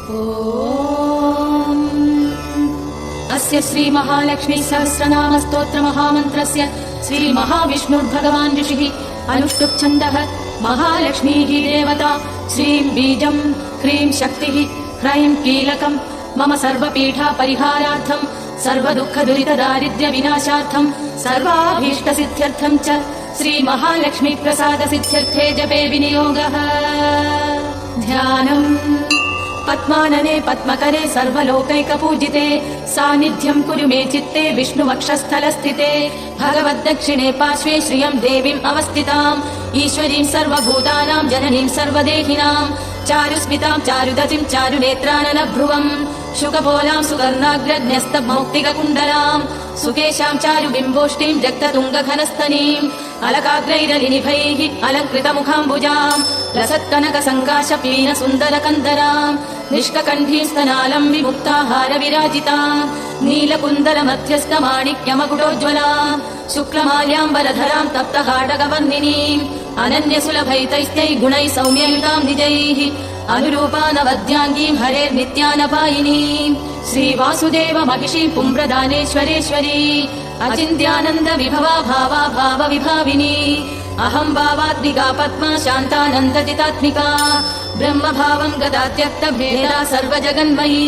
ॐ अस्य श्री महालक्ष्मी सहस्रनाम स्तोत्र महामन्त्रस्य श्री महाविष्णुर्भगवान् ऋषिः अनुष्टुप् छन्दः महालक्ष्मीः देवता श्रीं बीजं ह्रीं शक्तिः ह्रैं कीलकं मम सर्वपीठा परिहारार्थं सर्वदुःखदुरितदारिद्र्य विनाशार्थं सर्वाभीष्टसिद्ध्यर्थं च श्री महालक्ष्मी प्रसाद सिद्ध्यर्थे जपे विनियोगः। ध्यानम् पद्मानने पद्मकरे सर्वलोकैकपूजिते सान्निध्यं कुरु मे चित्ते विष्णुवक्षस्थलस्थिते भगवद्दक्षिणे पार्श्वे श्रियं देवीम् अवस्थिताम् ईश्वरीं सर्वभूतानां जननीं सर्वदेहिनां चारुस्मितां चारुदतिं चारुनेत्राननभ्रुवम् शुकपोलां सुवर्णाग्रज्ञस्तमौक्तिककुण्डलां सुकेशां चारुबिम्बोष्टिं रक्ततुङ्गघनस्तनीम् अलकाग्रैरलिनिभैः अलङ्कृतमुखाम्बुजां लसत्कनकसङ्काशपीनसुन्दरकन्दरां निष्ककण्ठीं स्तनालं विमुक्ताहारविराजितां नीलकुन्दलमध्यस्थमाणिक्यमकुटोज्ज्वलां शुक्लमाल्याम्बरधरां तप्तहाटकवर्णिनीम् अनन्यसुलभैतैस्तैः गुणैः सौम्ययुतां निजैः अनुरूपानवद्याङ्गीं हरेर्नित्यानपायिनीं श्रीवासुदेव महिषीं पुम्प्रदानेश्वरेश्वरी अचिन्त्यानन्द विभवा भावा भावविभाविनी अहं भावात्मिका पद्मा शान्तानन्दचितात्मिका ब्रह्मभावं गदा त्यक्तभेदा सर्वजगन्मयी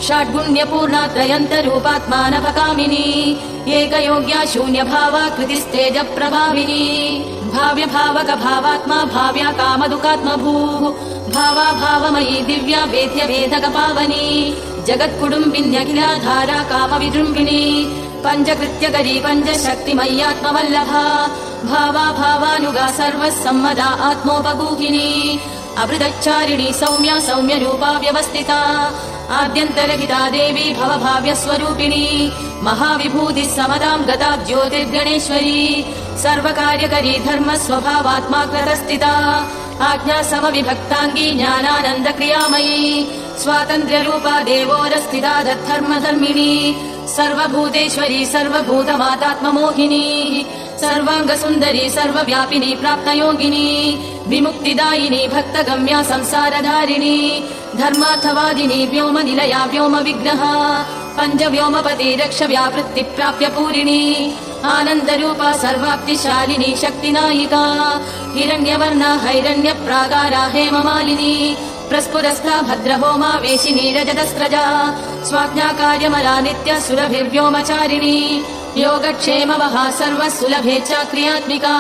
षड्गुण्यपूर्णा त्रयन्तरूपात्मानपकामिनी एकयोग्या शून्यभावा कृतिस्तेजप्रभाविनी भाव्यभावक भावात्मा भाव्या कामदुःखात्मभूः भावा भावमयी दिव्या वेद्य वेदक पावनी जगत्कुटुम्बिन्यखिलाधारा कामविजृम्भिणी पञ्चकृत्यकरी पञ्चशक्तिमय्यात्मवल्लभा भावा भावानुगा सर्वसम्मदा आत्मोपगूहिनी अमृतच्चारिणी सौम्या सौम्यरूपा व्यवस्थिता आद्यन्तरहिता देवी भवभाव्यस्वरूपिणी महाविभूतिः समदां गता ज्योतिर्गणेश्वरी सर्वकार्यकरी धर्मस्वभावात्मा कृतस्थिता आज्ञा समविभक्ताङ्गी ज्ञानानन्दक्रियामयी स्वातन्त्र्यरूपा देवोरस्थिता धर्मधर्मिणी सर्वभूतेश्वरी सर्वभूतमातात्ममोहिनी सर्वाङ्गसुन्दरी सर्वव्यापिनी प्राप्तयोगिनी विमुक्तिदायिनी भक्तगम्या संसारधारिणी धर्मार्थवादिनी व्योमनिलया व्योमविग्रहा पञ्चव्योमपति रक्ष व्यावृत्ति प्राप्य पूरिणी आनन्दरूपा सर्वाप्तिशालिनी शक्तिनायिका हिरण्यवर्णा हैरण्यप्राकारा हेममालिनी प्रस्फुरस्था भद्रहोमा वेशिनी रजतस्रजा स्वाज्ञाकार्यमला नित्य सुरभिर्व्योमचारिणी योगक्षेमवहा सर्वसुलभे च क्रियात्मिका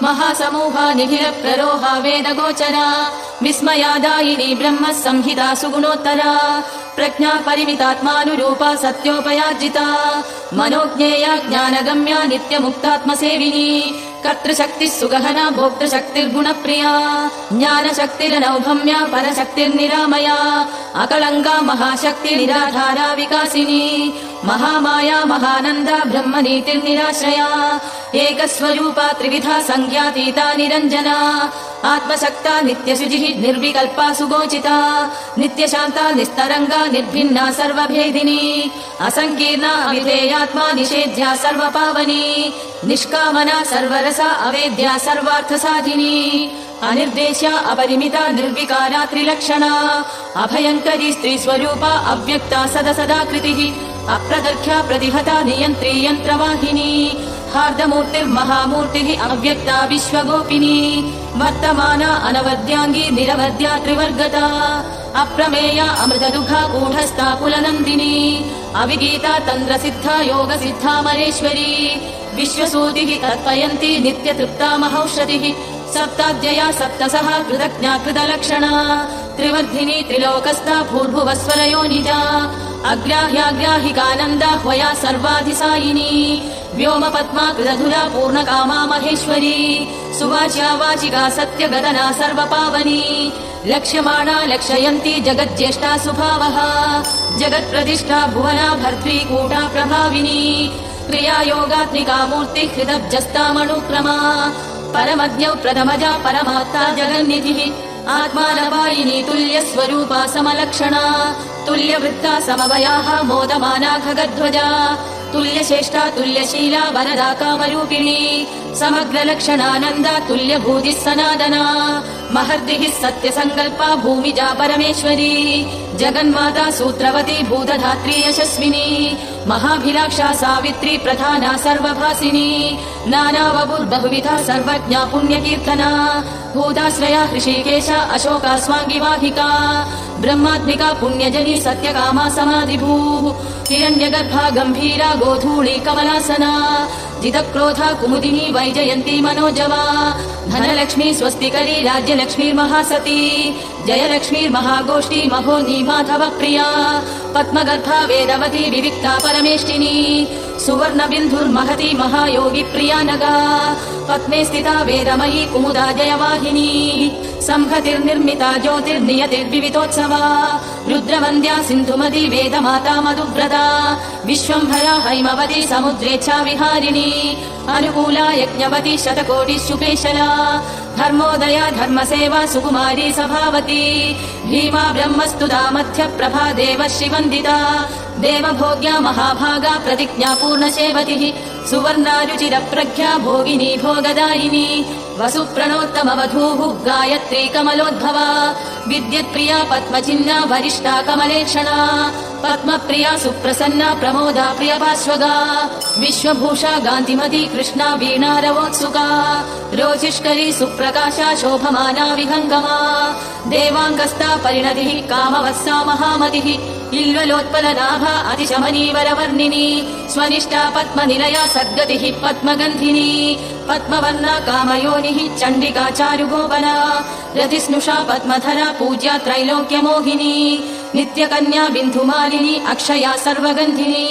महासमूहा निखिलप्ररोहा वेदगोचरा विस्मयादायिनी ब्रह्म संहिता सुगुणोत्तरा प्रज्ञा परिमितात्मानुरूपा सत्योपयार्जिता मनोज्ञेया ज्ञानगम्या नित्यमुक्तात्मसेविनी कर्तृशक्तिः सुगहना भोक्तृशक्तिर्गुणप्रिया ज्ञानशक्तिरनौभम्या परशक्तिर्निरामया अकलङ्का महाशक्तिनिराधारा विकासिनी महामाया महानन्दा ब्रह्मनीतिर्निराश्रया एकस्वरूपा त्रिविधा संज्ञातीता निरञ्जना आत्मशक्ता नित्यशुचिः निर्विकल्पा सुगोचिता नित्यशान्ता निस्तरङ्गा निर्भिन्ना सर्वभेदिनी असङ्कीर्णा अविधेयात्मा निषेध्या सर्वपावनी निष्कामना सर्वरसा अवेद्या सर्वार्थसाधिनी अनिर्देश्या अपरिमिता निर्विकारा त्रिलक्षणा अभयङ्करी स्त्रीस्वरूपा अव्यक्ता सदसदाकृतिः अप्रदर्ख्या प्रतिहता नियन्त्री यन्त्रवाहिनी हार्दमूर्तिर्महामूर्तिः अव्यक्ता विश्वगोपिनी वर्तमाना अनवद्याङ्गी निरवद्या त्रिवर्गता अप्रमेया अमृतदुःखा गूढस्था कुलनन्दिनी अविगीता तन्द्रसिद्धा योगसिद्धा मरेश्वरी विश्वसूतिः तत्पयन्ती नित्यतृप्ता महौषधिः सप्ताद्यया सप्तसहा कृतज्ञा कृतलक्षणा त्रिवर्धिनी त्रिलोकस्था भूर्भुवस्वरयोनिजा अग्राह्याग्राहिकानन्दा ह्वया सर्वाधिसायिनी व्योमपद्मा कृतधुरा पूर्णकामा महेश्वरी सुवाच्या वाचिका सत्यगदना सर्वपावनी लक्ष्यमाणा लक्षयन्ती जगज्येष्ठा सुभावः जगत्प्रतिष्ठा भुवना भर्त्री कूटा प्रभाविनी क्रियायोगात्मिका मूर्तिः हृदब्जस्तामणुक्रमा परमद्यौ प्रथमजा परमात्ता जगन्निधिः आत्मानपायिनी तुल्यस्वरूपा समलक्षणा तुल्यवृत्ता समवयाः मोदमाना खगध्वजा तुल्यश्रेष्ठा तुल्यशीला वरदा कामरूपिणी समग्रलक्षणानन्दा तुल्यभूतिः सनादना महर्दिः सत्यसङ्कल्पा भूमिजा परमेश्वरी जगन्माता सूत्रवती भूतधात्री यशस्विनी महाभिलाक्षा सावित्री प्रधाना सर्वभासिनी नानावबुर्बहुविधा सर्वज्ञा पुण्यकीर्तना भूताश्रया ऋषिकेश अशोका स्वाङ्गिवाहिका ब्रह्मात्मिका पुण्यजनी सत्यकामा समाधिभूः हिरण्यगर्भा गम्भीरा गोधूळी कमलासना जितक्रोधा कुमुदिनी वैजयन्ती मनोजवा धनलक्ष्मी स्वस्तिकरी राज्यलक्ष्मीर्महासती जयलक्ष्मीर्महागोष्ठी महोनी माधव प्रिया पद्मगर्भा वेदवती विविक्ता परमेष्टिनी सुवर्णबिन्धुर्महती महायोगी प्रिया नगा पद्मे स्थिता वेदमयी कुमुदा जयवाहिनी संहतिर्निर्मिता ज्योतिर्नियतिर्विविधोत्सवा रुद्रवन्द्या सिन्धुमती वेदमाता मधुव्रता विश्वम्भरा हैमवती समुद्रेच्छा विहारिणी अनुकूला यज्ञवती शतकोटिशुपेशला धर्मोदया धर्मसेवा सुकुमारी सभावती भीमा ब्रह्मस्तुता मध्यप्रभा देवश्रीवन्दिता देवभोग्या महाभागा प्रतिज्ञा पूर्णसेवतिः सुवर्णारुचिरप्रज्ञा भोगिनी भोगदायिनी वसुप्रणोत्तमवधूः गायत्री कमलोद्भवा विद्युत्प्रिया पद्मचिह्ना वरिष्ठा कमलेक्षणा पद्मप्रिया सुप्रसन्ना प्रमोदा प्रियपार्श्वगा विश्वभूषा गान्तिमती कृष्णा वीणारवोत्सुका रोचिष्करी सुप्रकाशा शोभमाना विहङ्गमा देवाङ्गस्ता परिणतिः कामवत्सा महामतिः इल्वलोत्पलनाभा अतिशमनीवरवर्णिनी स्वनिष्ठा पद्मनिलया सद्गतिः पद्मगन्धिनी पद्मवर्णा कामयोनिः चण्डिका चारुगोपना रतिस्नुषा पद्मधरा पूज्या त्रैलोक्यमोहिनी नित्यकन्या बिन्धुमालिनी अक्षया सर्वगन्धिनी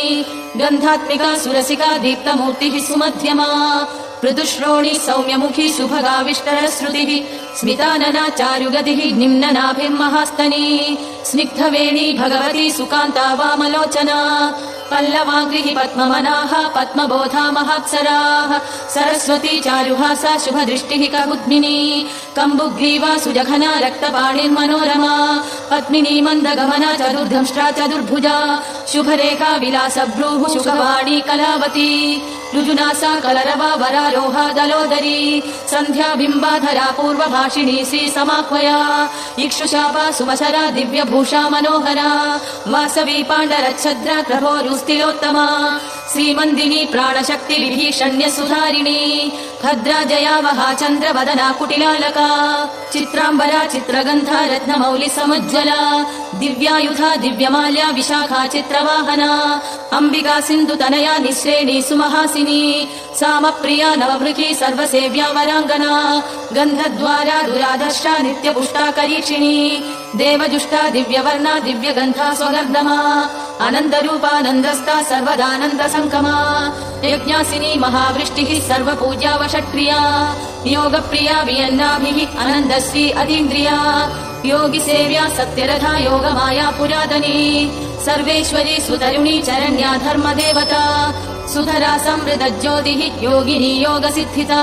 गन्धात्मिका सुरसिका दीप्तमूर्तिः सुमध्यमा मृदुश्रोणी सौम्यमुखी सुभगाविष्टरश्रुतिः स्मितानना चारुगतिः निम्ननाभिर्महास्तनी स्निग्धवेणी भगवती सुकान्ता वामलोचना पल्लवाङ्घ्रिः पद्ममनाः पद्मबोधा महाप्सराः सरस्वती चारुहासा शुभदृष्टिः कबुद्मिनी कम्बुग्रीवा सुजघना रक्तपाणिर्मनोरमा पद्मिनी मन्दगमना चतुर्धंष्ट्रा चतुर्भुजा शुभरेखा विलासभ्रूः शुभवाणी कलावती ऋजुनासा कलरवा वरारोहा दलोदरी सन्ध्या बिम्बाधरा पूर्वभाषिणी श्रीसमाह्वया इक्षुशापा सुमशरा दिव्यभूषा मनोहरा वासवी पाण्डरच्छद्रा प्रभोरुस्तिलोत्तमा श्रीमन्दिनी प्राणशक्ति विभीषण्य सुधारिणी भद्रा जयावहा चन्द्रवदना कुटिलालका चित्राम्बरा चित्रगन्धा रत्नमौलि समुज्ज्वला दिव्यायुधा दिव्यमाल्या विशाखा चित्रवाहना अम्बिका सिन्धुतनया निःश्रेणी सुमहासिनी सामप्रिया नवमृगी सर्वसेव्या वराङ्गना गन्धद्वारा दुराधर्षा नित्यपुष्टा करीक्षिणी देवजुष्टा दिव्यवर्णा दिव्यगन्धा स्वगर्दमा अनन्दरूपानन्दस्ता सर्वदानन्दसङ्कमा यज्ञासिनी महावृष्टिः सर्वपूज्या वषट्क्रिया योगप्रिया वियन्नाभिः अनन्दश्री अतीन्द्रिया योगिसेव्या सत्यरथा योगमाया पुरातनी सर्वेश्वरी सुतरुणी चरण्या धर्मदेवता सुधरा समृतज्योतिः योगिनी योगसिद्धिता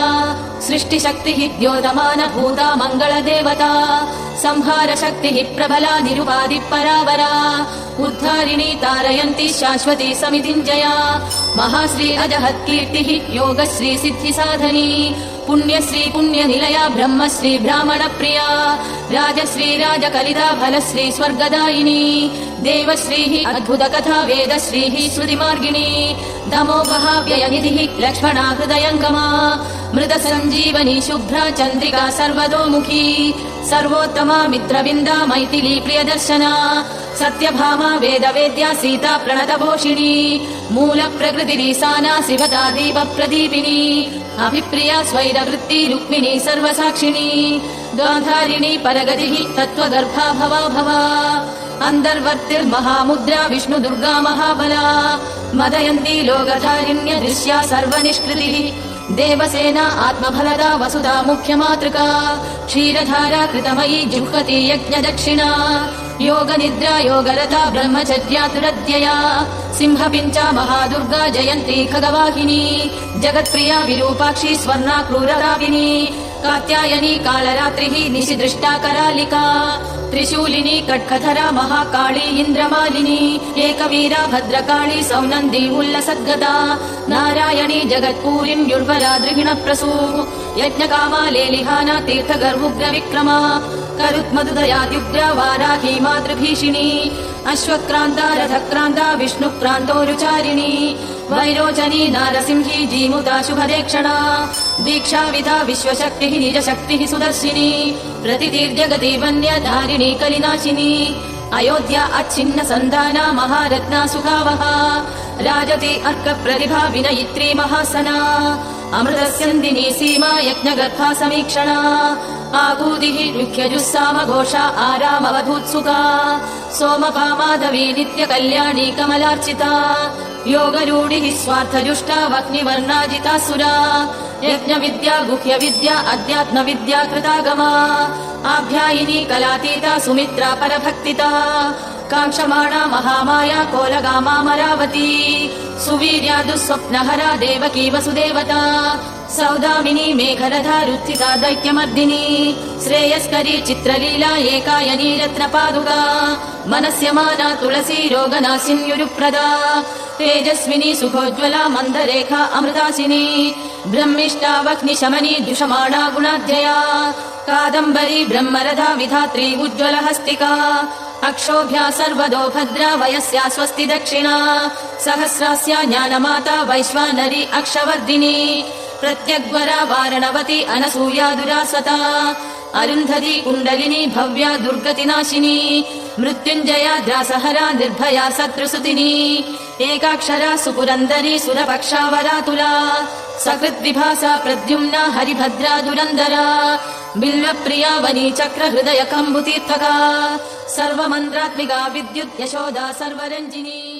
सृष्टिशक्तिः द्योतमान भूता मङ्गलदेवता संहारशक्तिः प्रबला निरुपाधिपरावरा उद्धारिणी तारयन्ती शाश्वती समितिञ्जया महाश्री अजहत्कीर्तिः योगश्री सिद्धिसाधनी पुण्यश्री पुण्यनिलया ब्रह्मश्री ब्राह्मणप्रिया राजश्री राजकलिता फलश्री स्वर्गदायिनी देवश्रीः अद्भुतकथा वेदश्रीः श्रुतिमार्गिणी दमोपहाव्ययनिधिः लक्ष्मणा हृदयङ्गमा मृतसञ्जीवनी शुभ्रा चन्द्रिका सर्वतोमुखी सर्वोत्तमा मित्रविन्दा मैथिली प्रियदर्शना सत्यभामा वेदवेद्या सीता प्रणतभूषिणी मूलप्रकृतिरीसाना शिवता दीपप्रदीपिनी अभिप्रिया स्वैरवृत्ति रुक्मिणी सर्वसाक्षिणी गान्धारिणी परगतिः तत्त्वगर्भा भवा भवा अन्तर्वर्तिर्महामुद्रा विष्णुदुर्गा महाबला मदयन्ती लोकधारिण्य दृश्या सर्वनिष्कृतिः देवसेना आत्मफलदा वसुधा मुख्यमातृका क्षीरधारा कृतमयी जुह्वति यज्ञदक्षिणा योगनिद्रा योगरता ब्रह्मचर्यातुरध्यया सिंहपिञ्चा महादुर्गा जयन्ती खगवाहिनी जगत्प्रिया विरूपाक्षी स्वर्णा क्रूररापिनी कात्यायनी कालरात्रिः निशिदृष्टा करालिका त्रिशूलिनी कट्खधरा महाकाली इन्द्रमालिनी एकवीरा भद्रकाली सौनन्दी उल्लसद्गदा नारायणी जगत्पूरिम् युर्वरा दृगिणप्रसू यज्ञकामा लेलिहाना तीर्थगर्वुग्रविक्रमा करुत्मदुदयाद्युग्रा वाराही मातृभीषिणी अश्वक्रान्ता रथक्रान्ता विष्णुक्रान्तोरुचारिणी वैरोचनी नारसिंही जीमुता शुभदेक्षणा दीक्षाविधा विश्वशक्तिः निजशक्तिः सुदर्शिनी प्रतितीर्जगति वन्यधारिणी कलिनाशिनी अयोध्या अच्छिन्न सन्धाना महारत्ना सुखावहा राजति अर्कप्रतिभा विनयित्री महासना अमृतस्यन्दिनी सीमा यज्ञगर्भा समीक्षणा आगूदिः रुह्यजुस्साम घोषा आरामवधूत्सुका सोमपामाधवी नित्यकल्याणी कमलार्चिता योगरूढिः स्वार्थजुष्टा वह्निवर्णाजिता सुरा यज्ञविद्या गुह्यविद्या अध्यात्मविद्या कृतागमा आभ्यायिनी कलातीता सुमित्रा परभक्तिता काङ्क्षमाणा महामाया कोलगामामरावती सुवीर्या दुःस्वप्नहरा देवकी वसुदेवता सौदामिनी मेघरथा रुत्थिता दैत्यमर्दिनी श्रेयस्करी चित्रलीला एकायनी रत्नपादुका मनस्यमाना तुलसी रोगनाशिन्युरुप्रदा तेजस्विनी सुखोज्ज्वला मन्दरेखा अमृतासिनी ब्रह्मिष्टा वह्निशमनी दुषमाणा गुणाध्यया कादम्बरी ब्रह्मरथा विधात्री उज्ज्वलहस्तिका अक्षोभ्या सर्वदो भद्रा वयस्या स्वस्ति दक्षिणा सहस्रास्या ज्ञानमाता वैश्वानरी अक्षवर्धिनी प्रत्यग्वरा वारणवती अनसूया दुरासता अरुन्धती कुण्डलिनी भव्या दुर्गतिनाशिनी मृत्युञ्जया द्रासहरा निर्भया शत्रुसुतिनी एकाक्षरा सुपुरन्दरी सुरपक्षावरातुला सकृद्विभासा प्रद्युम्ना हरिभद्रा दुरन्दरा बिल्वप्रिया वनी चक्र हृदय कम्बुतीर्थका सर्वमन्त्रात्मिका विद्युत् यशोदा सर्वरञ्जिनी